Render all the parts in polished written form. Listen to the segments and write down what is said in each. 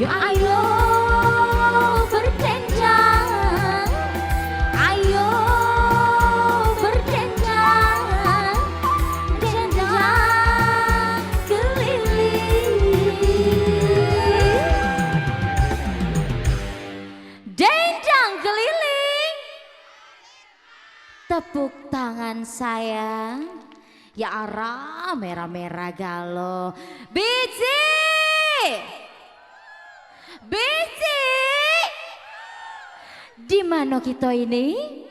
Ayo berdendang, ayo berdendang, dendang keliling, dendang keliling. Tepuk tangan sayang. Ya arah merah-merah galau. Biji, biji, di mana kita ini?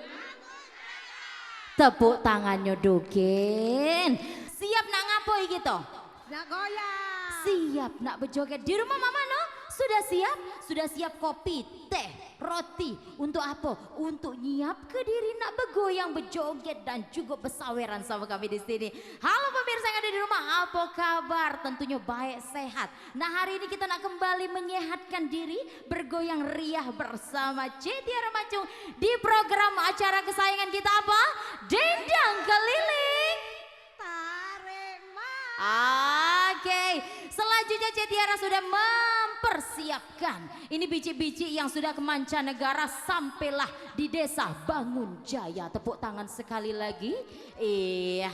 Tepuk tangannya dogen. Siap nak ngapoi gitu? Nak goyang. Siap nak berjoget. Di rumah mama no? Sudah siap? Sudah siap kopi, teh, roti. Untuk apa? Untuk nyiap ke diri nak bergoyang, berjoget dan juga bersaweran sama kami di sini. Halo pemirsa yang ada di rumah, apa kabar? Tentunya baik, sehat. Nah hari ini kita nak kembali menyehatkan diri, bergoyang riah bersama Cetiara Macung di program acara kesayangan kita apa? Dendang Keliling. Tarik mas. Oke, selanjutnya Cetiara sudah mempersiapkan. Ini biji-biji yang sudah ke mancanegara sampailah di desa Bangun Jaya. Tepuk tangan sekali lagi. Iya.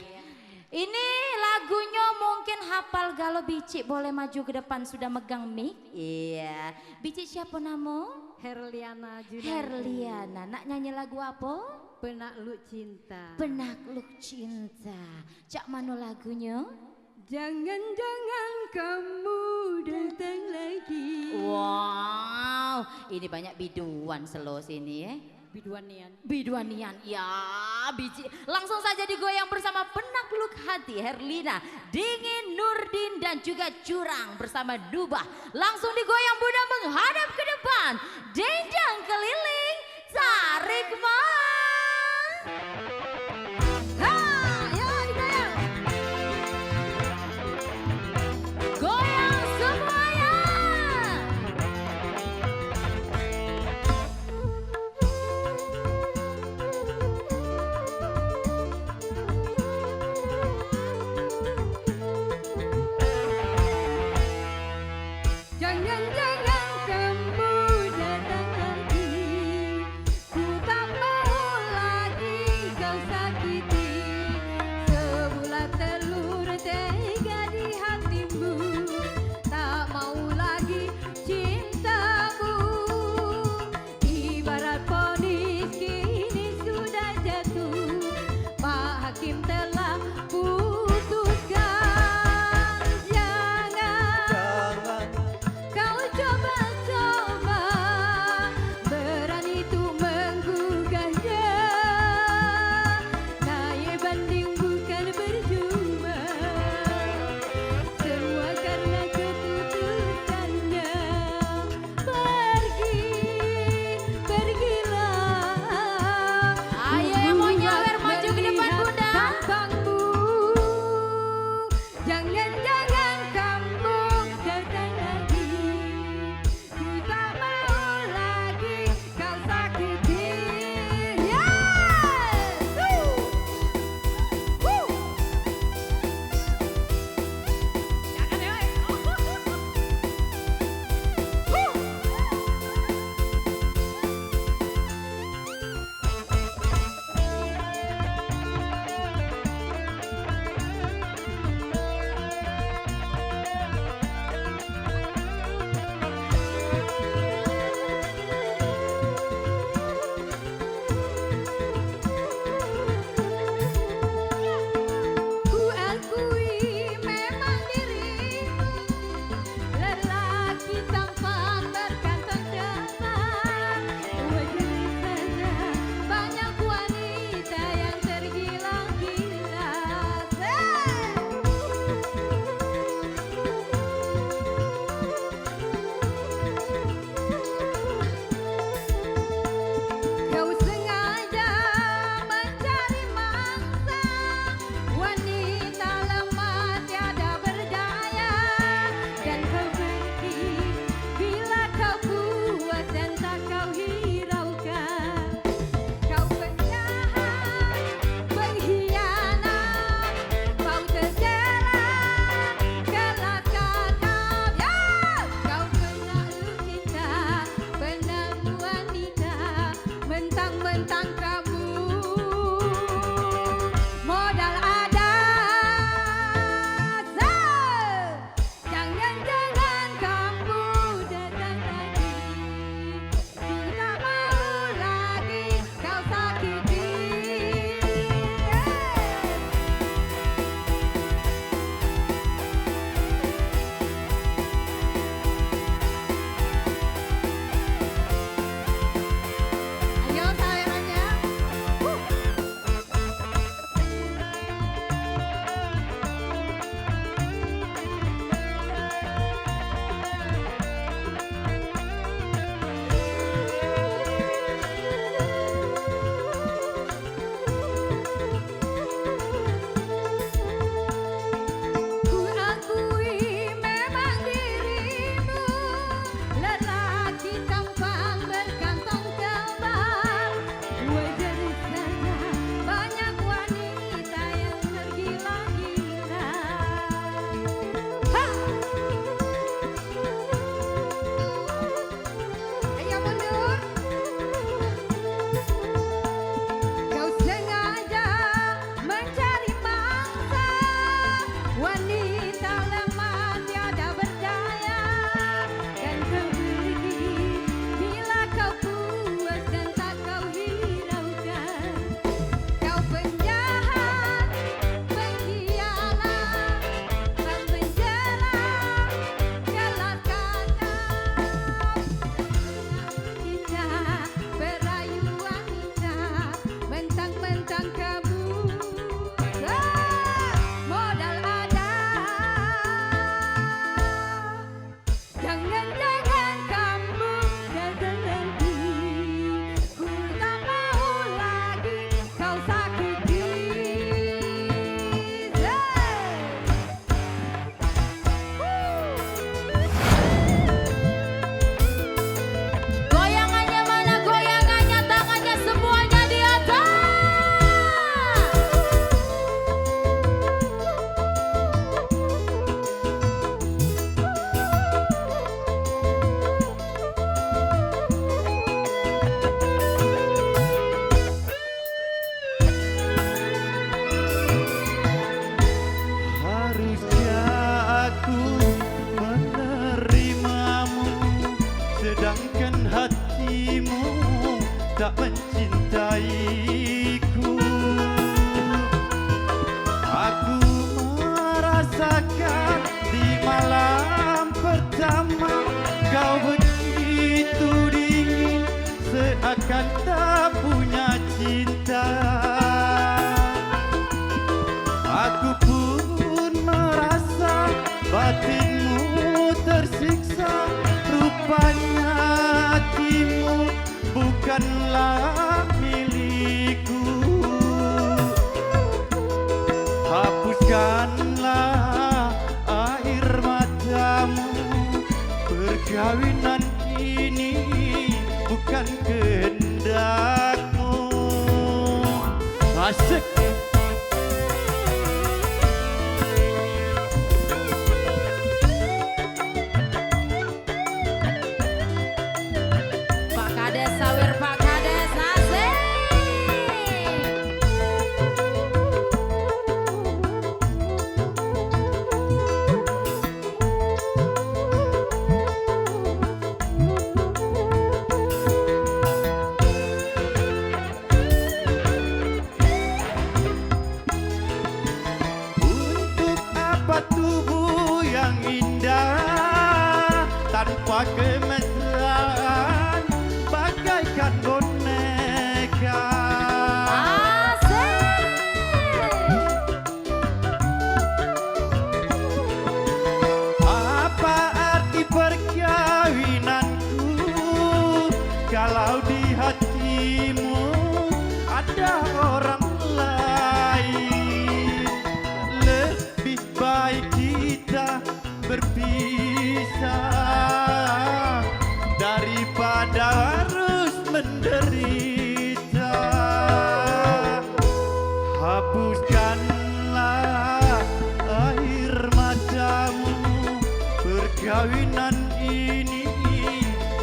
Ini lagunya mungkin hafal galau biji. Boleh maju ke depan sudah megang mic. Iya. Biji siapa namo? Herliana Junaydi. Herliana. Nak nyanyi lagu apa? Penakluk cinta. Penakluk cinta. Cak mana lagunya? Jangan-jangan kamu datang lagi. Wow, ini banyak biduan selo sini ya. Biduanian. Biduanian, ya biji. Langsung saja digoyang bersama penakluk hati Herlina, Dingin, Nurdin dan juga Curang bersama Dubah. Langsung digoyang Bunda menghadap ke depan. Dendang keliling, tarik mas. Goyang semuanya. Jangan-jangan kamu datang lagi. Ku tak mau lagi yang tak punya cinta. Aku pun merasa batinmu tersiksa. Rupanya hatimu bukanlah milikku. Hapuskanlah air matamu. Perkawinan ini bukan kehendakmu. Asik. Pak Kades sawer Pak Kades asik. Untuk apa tubuh yang indah tanpa kemesraan bagaikan boneka. Asik. Apa arti perkawinanku kalau di hatimu ada orang lain? Lebih baik kita berpisah daripada harus menderita. Hapuskanlah air matamu. Perkawinan ini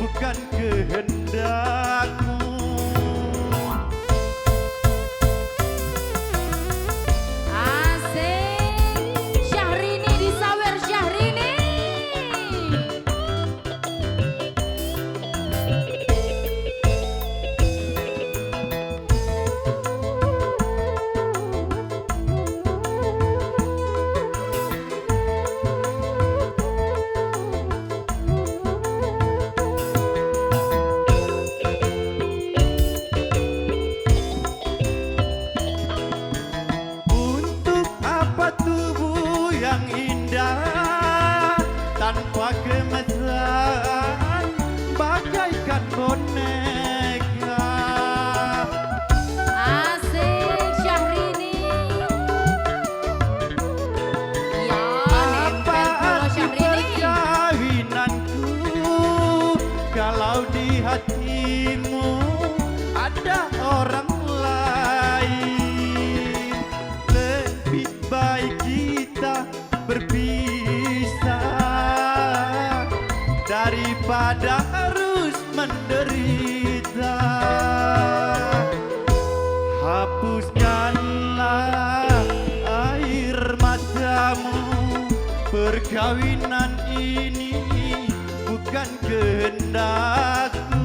bukan kehendakmu. Asik. Syahrini disawer Syahrini. Untuk apa tubuh yang indah tanpa kemesraan bagaikan boneka. Asik Syahrini. Ya, Apa nempel pula arti Syahrini. perkawinanku kalau di hatimu ada orang lain? Lebih baik kita berpisah daripada harus menderita. Hapuskanlah air matamu. Perkawinan ini bukan kehendakku.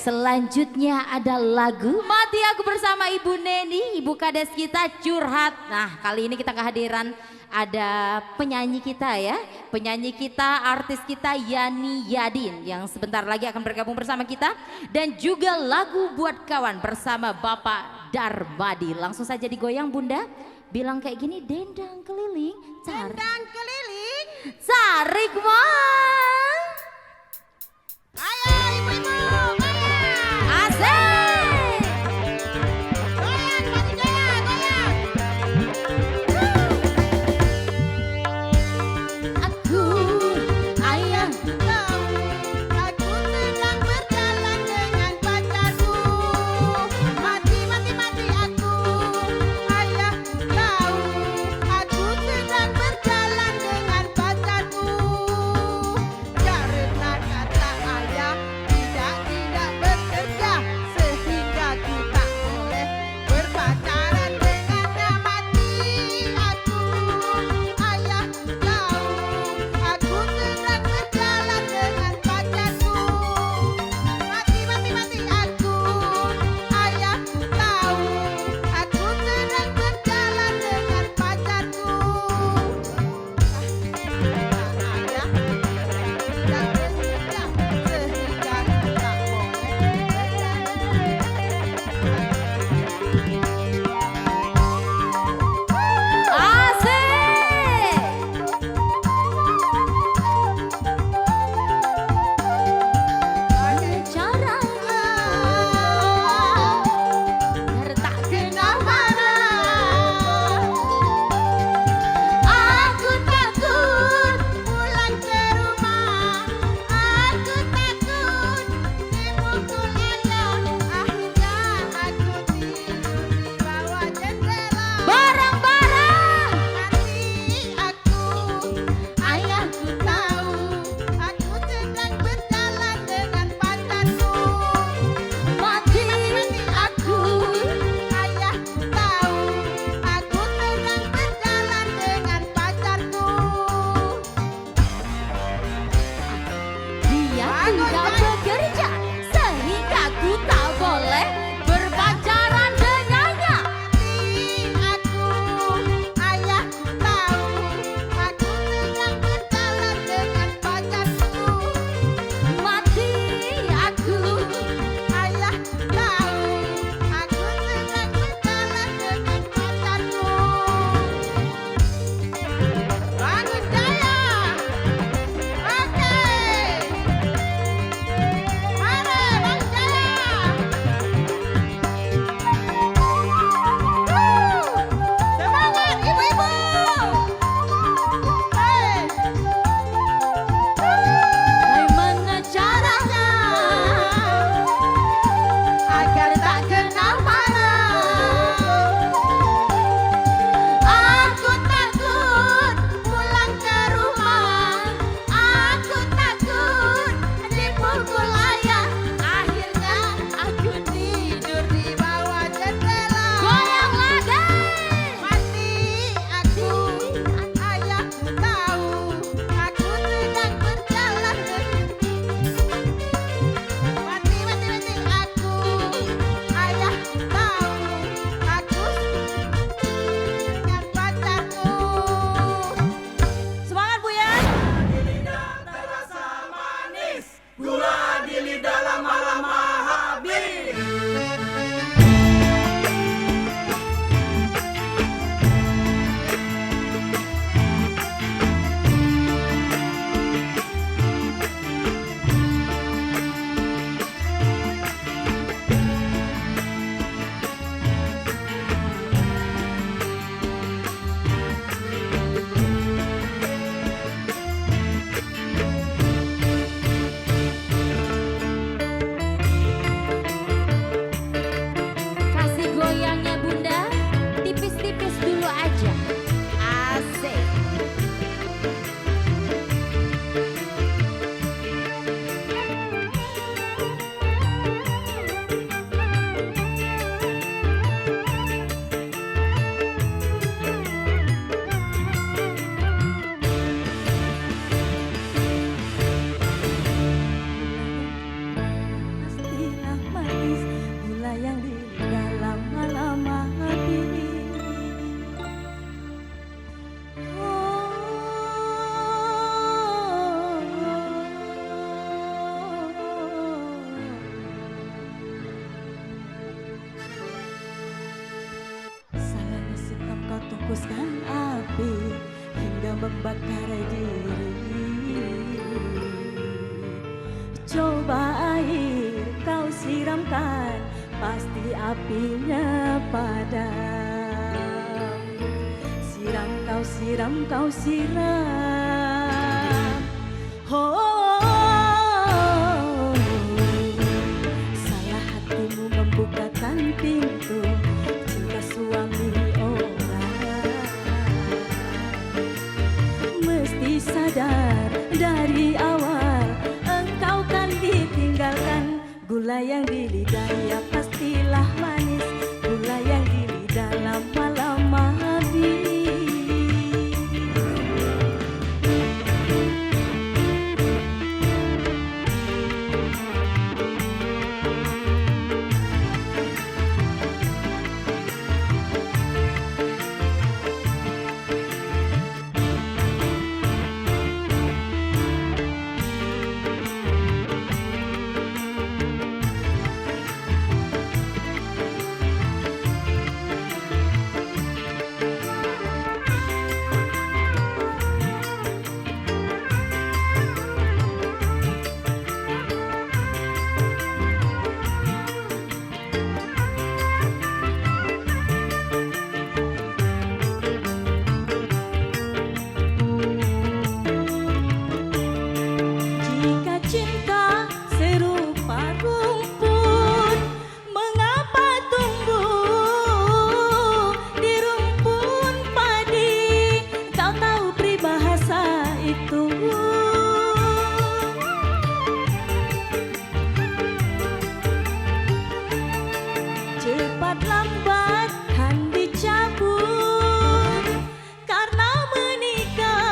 selanjutnya ada lagu Mati Aku bersama Ibu Neni, Ibu Kades kita curhat. Nah, kali ini kita kehadiran ada penyanyi kita ya, penyanyi kita, artis kita Yani Yadin yang sebentar lagi akan bergabung bersama kita, dan juga lagu Buat Kawan bersama Bapak Darmadi. Langsung saja digoyang Bunda, bilang kayak gini, dendang keliling, Dendang keliling, tarik Mang. ayo ibu-ibu, goyang, Asik. goyang, masih goyang, goyang. Aku ayah Tahu, aku sedang berjalan dengan pacarku. Mati, mati, mati aku, ayahku tahu. Aku sedang berjalan dengan pacarku. hembuskan api hingga membakar diri. Coba air kau siramkan, pasti apinya padam. Siram kau siram, kau siram. Oh, salah hatimu membukakan pintu cinta suami orang. Mesti sadar dari awal engkau kan ditinggalkan. Gula yang di lidah ya pastilah manis, gula yang di lidah lama-lama habis. Cepat lambat kan dicabut, karena menikah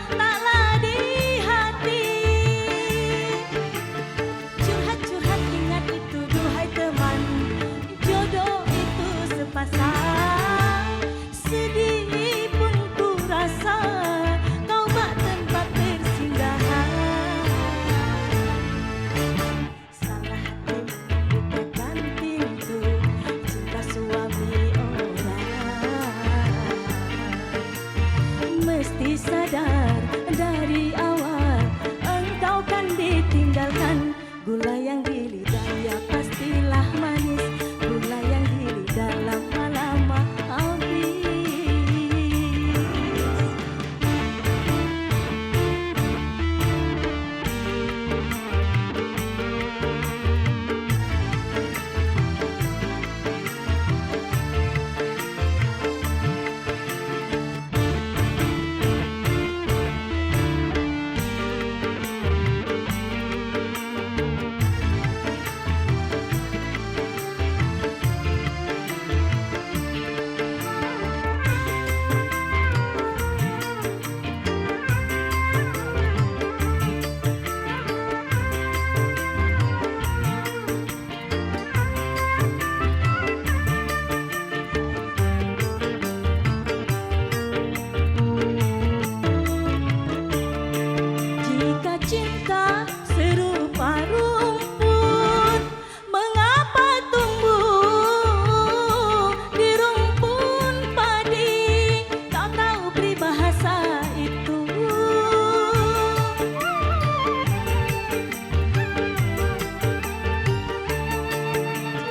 taklah di hati. Curhat-curhat ingat itu duhai teman, jodoh itu sepasang. Sedih pun ku rasa kau bak tempat bersinggahan. Salah hati membukakan pintu cinta suami orang. Mesti sadar dari awal engkau kan ditinggalkan. Gula yang di lidah ya pastilah manis, gula yang di lidah lama-lama habis. Jika cinta serupa rumput, mengapa tumbuh di rumpun padi? Tak tahu peribahasa itu.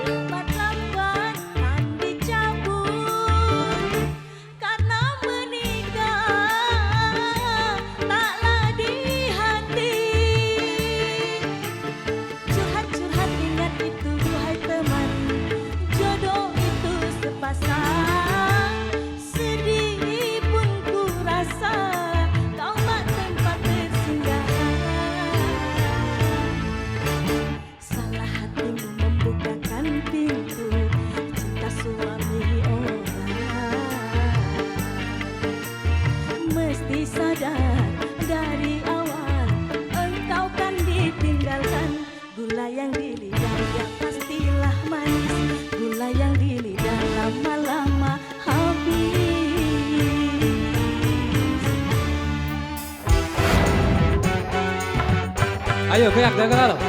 Cepat lambat kan dicabut, karena menikah taklah di hati. Curhat-curhat ingat itu duhai teman, jodoh itu sepasang. Sedih pun ku rasa kau bak tempat bersinggahan. Salah hatimu membukakan pintu cinta suami orang. Mesti sadar dari awal engkau kan ditinggalkan. Gula yang di lidah ya pastilah manis, gula yang di lidah lama-lama habis. Ayo goyang, goyang.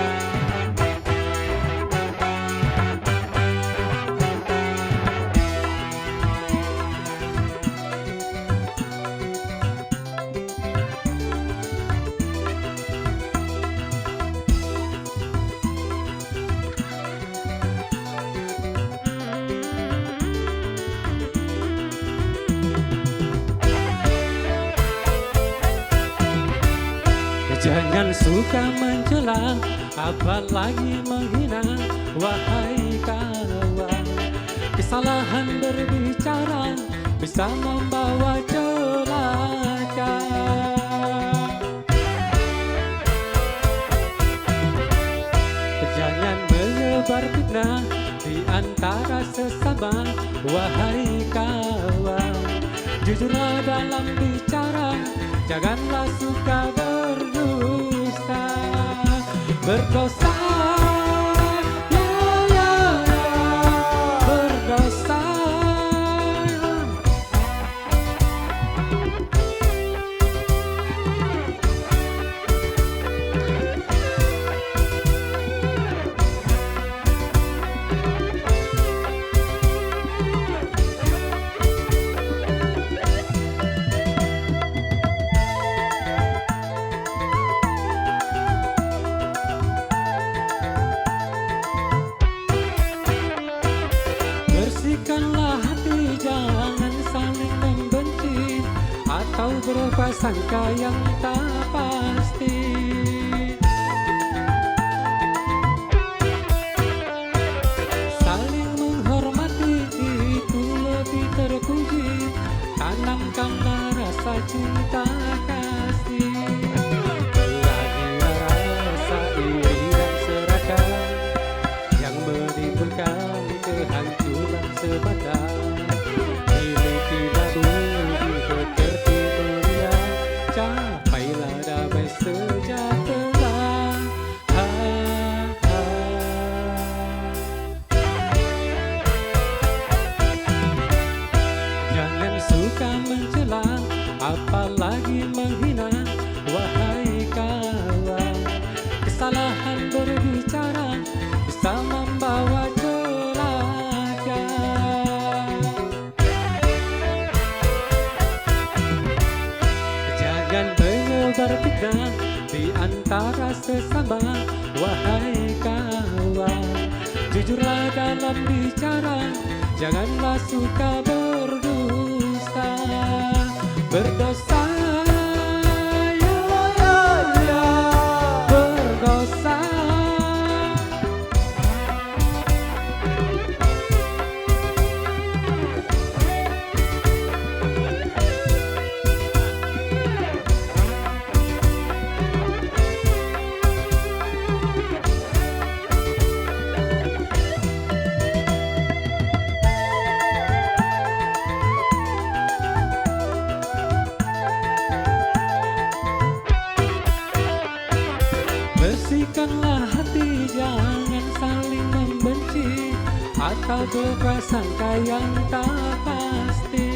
Jangan suka mencela, apalagi menghina, wahai kawan. Kesalahan berbicara bisa membawa celaka. Jangan menyebar fitnah di antara sesama, wahai kawan. Jujurlah dalam bicara, janganlah suka berdusta. Berdosa, ya, ya, ya, berdosa. Bersihkanlah hati, jangan saling membenci atau berprasangka yang tak pasti. Saling menghormati itu lebih terpuji, tanamkanlah rasa cinta kasih. Belajar rasa iri dan serakah yang menimbulkan kehancuran semata. Milikilah budi pekerti mulia, capailah damai sejahtera. Ha, ha. Jangan suka mencela, apalagi menghina, wahai kawan. Kesalahan berbicara bisa membawa celaka. Jangan menyebar fitnah di antara sesama, wahai kawan. Jujurlah dalam bicara, janganlah suka berdusta. Berdosa, ya, ya, ya, berdosa. Bersihkanlah hati, jangan saling membenci atau berprasangka yang tak pasti.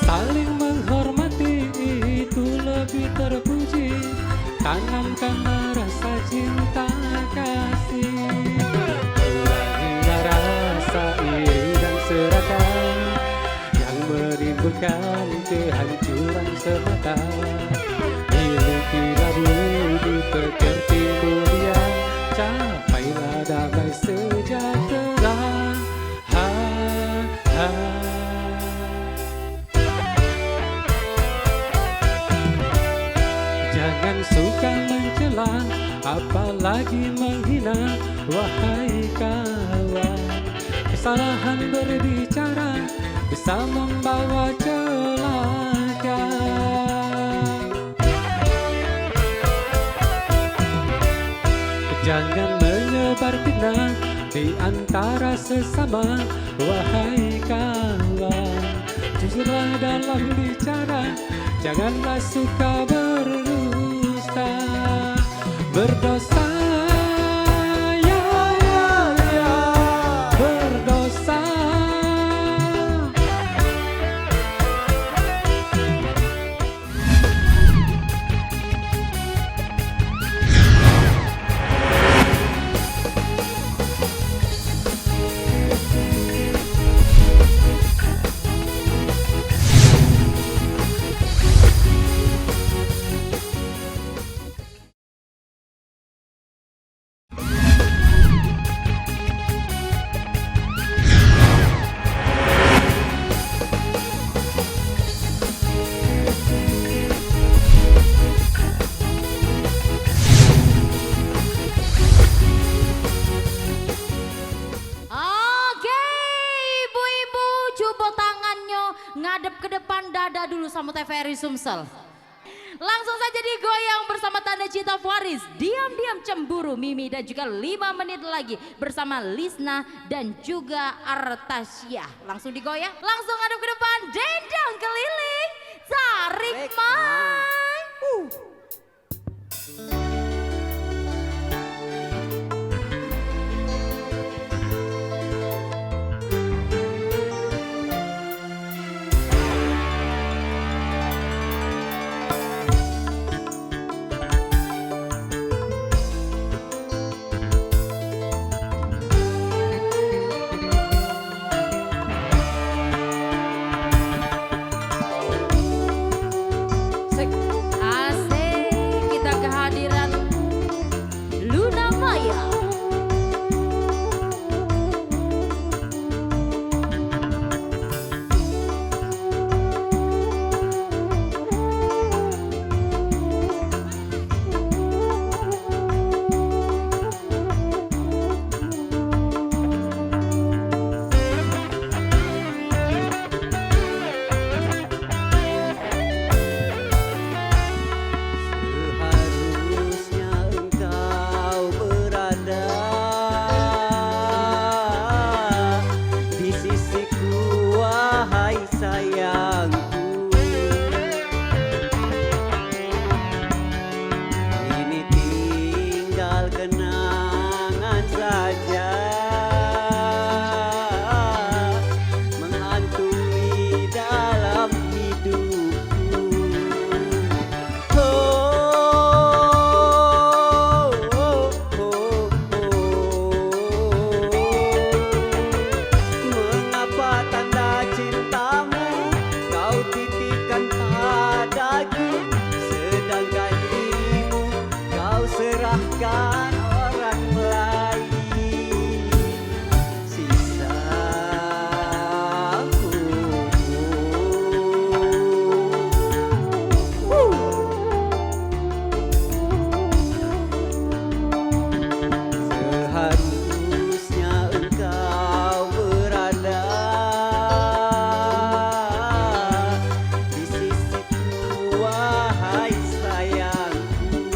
Saling menghormati itu lebih terpuji, tanamkanlah rasa cinta kasih. Hilanglah rasa iri dan serakah yang menimbulkan kehancuran semata. Milikilah budi pekerti mulia, capailah damai sejahtera. Ha, ha. Jangan suka mencela, apalagi menghina, wahai kawan. Kesalahan berbicara bisa membawa celaka. Jangan menyebar fitnah di antara sesama, wahai kawan. Jujurlah dalam bicara, janganlah suka berdusta. Berdosa, bersama TVRI Sumsel. Langsung saja digoyang bersama Tanda Cinta Faris, Diam-diam Cemburu Mimi, dan juga 5 menit lagi bersama Lisna dan juga Artasya. Langsung digoyang, langsung hadap ke depan, dendang keliling, tarik mai. Asik, kita kehadiran Luna Maya. Seharusnya engkau berada di sisiku, wahai sayangku. Ini tinggal kenangan saja, menghantui dalam hidupku. Mengapa tanda cintamu kau titipkan padaku, sedangkan dirimu kau serahkan orang lain. Seharusnya engkau berada di sisiku, wahai sayangku.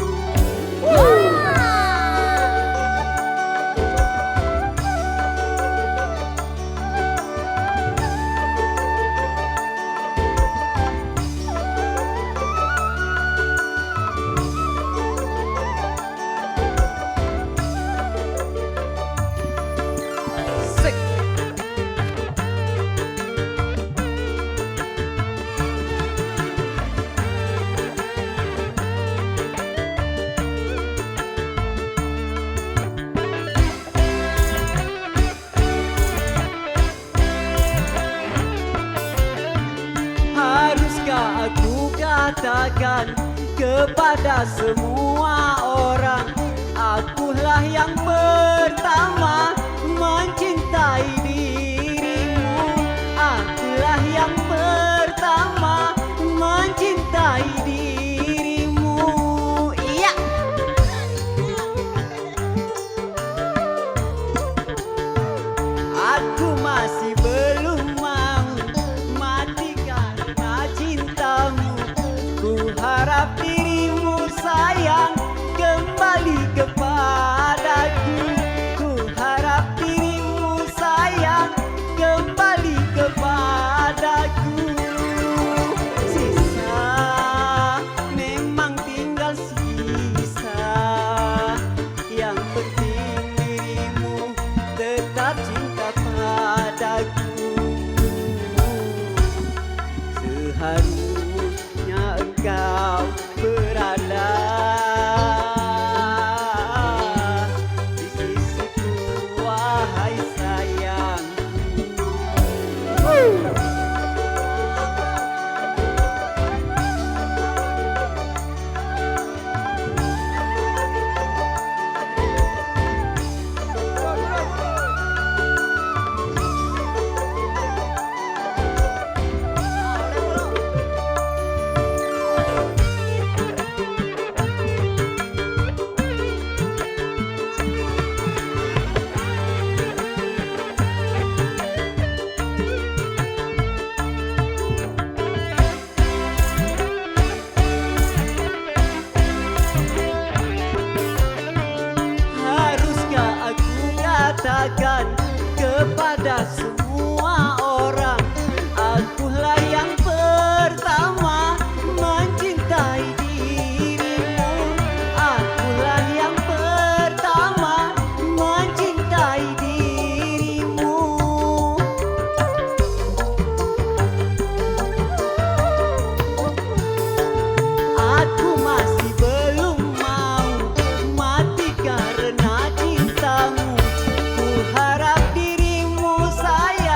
Sik. Haruskah aku katakan kepada semua orang, akulah yang pertama mencintai dirimu. Akulah yang pertama mencintai dirimu. Iya. Aku masih belum mau mati karena cintamu. Ku harap dirimu sayang katakan kepada semua orang, akulah yang pertama mencintai dirimu. Akulah yang pertama mencintai dirimu. Aku masih belum mau mati karena cintamu. Ku harap dirimu sayang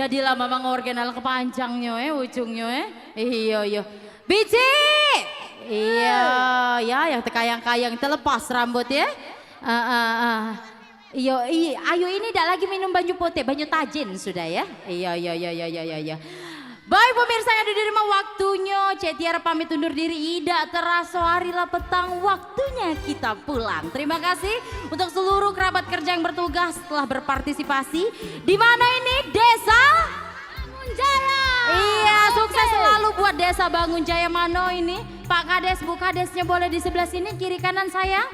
Jadilah mamang organal kepanjangnya ujungnya iya. Biji. Iya, ya yang tekayang-kayang terlepas rambut ya. Iya, ayo ini tidak lagi minum banyu putih, banyu tajin sudah ya. Iya. Baik pemirsa yang ada di rumah, waktunya Cek Tiara pamit undur diri. Tidak terasa harilah petang, waktunya kita pulang. Terima kasih untuk seluruh kerabat kerja yang bertugas telah berpartisipasi. Di mana ini? Desa Bangunjaya. Iya, sukses selalu buat Desa Bangunjaya. Mano ini? Pak Kades, Bu Kadesnya boleh di sebelah sini, kiri kanan saya.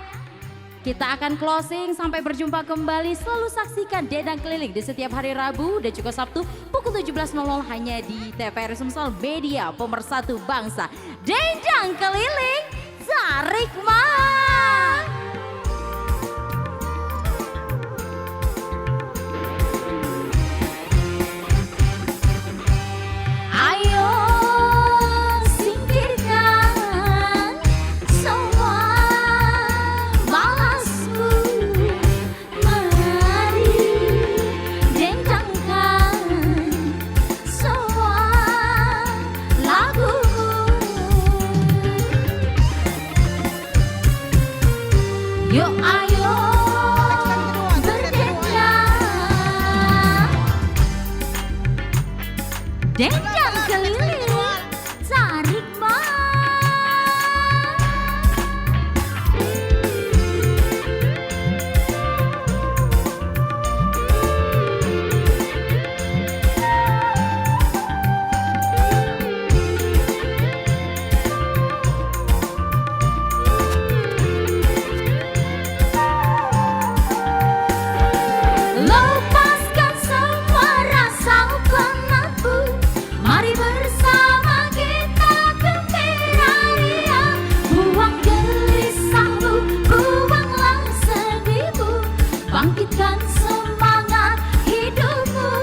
Kita akan closing, sampai berjumpa kembali. Selalu saksikan Dendang Keliling di setiap hari Rabu dan juga Sabtu pukul 17.00 hanya di TVRI Sumsel Media Pemersatu Bangsa. Dendang Keliling, tarik mah. Ayo singkirkan semua malasmu, mari dendangkan semua lagumu. Yuk ayo berdendang, dendang keliling, tarik mah. Lepaskan semua rasa penatmu, mari bersama kita gembira ria. Buang gelisahmu, buanglah sedihmu, bangkitkan semangat hidupmu.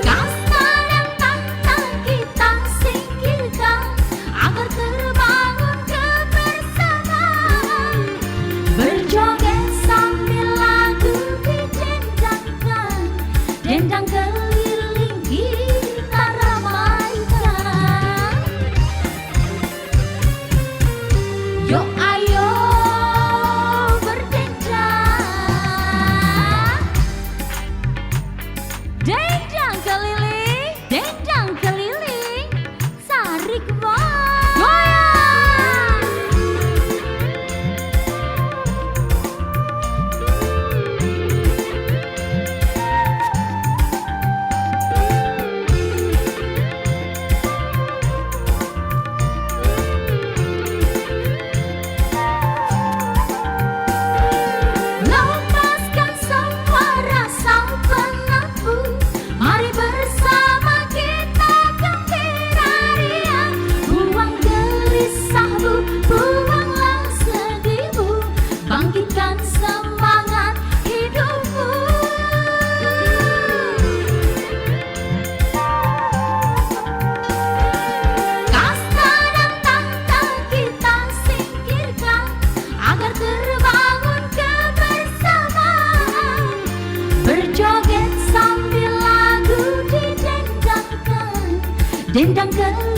Kasta dan tantang kita singkirkan, agar terbangun kebersamaan. Berjoget sambil lagu didendangkan, dendang keliling kita ramaikan. Yuk ayo berdendang, dendang keliling, tarik mah. Goyang. Lepaskan semua rasa penatmu, mari bersama kita gembira ria. Buang gelisahmu, buanglah sedihmu, bangkitkan semangat hidupmu. Kasta dan tantang kita singkirkan, agar terbangun kebersamaan. Berjoget sambil lagu didendangkan, dendang keliling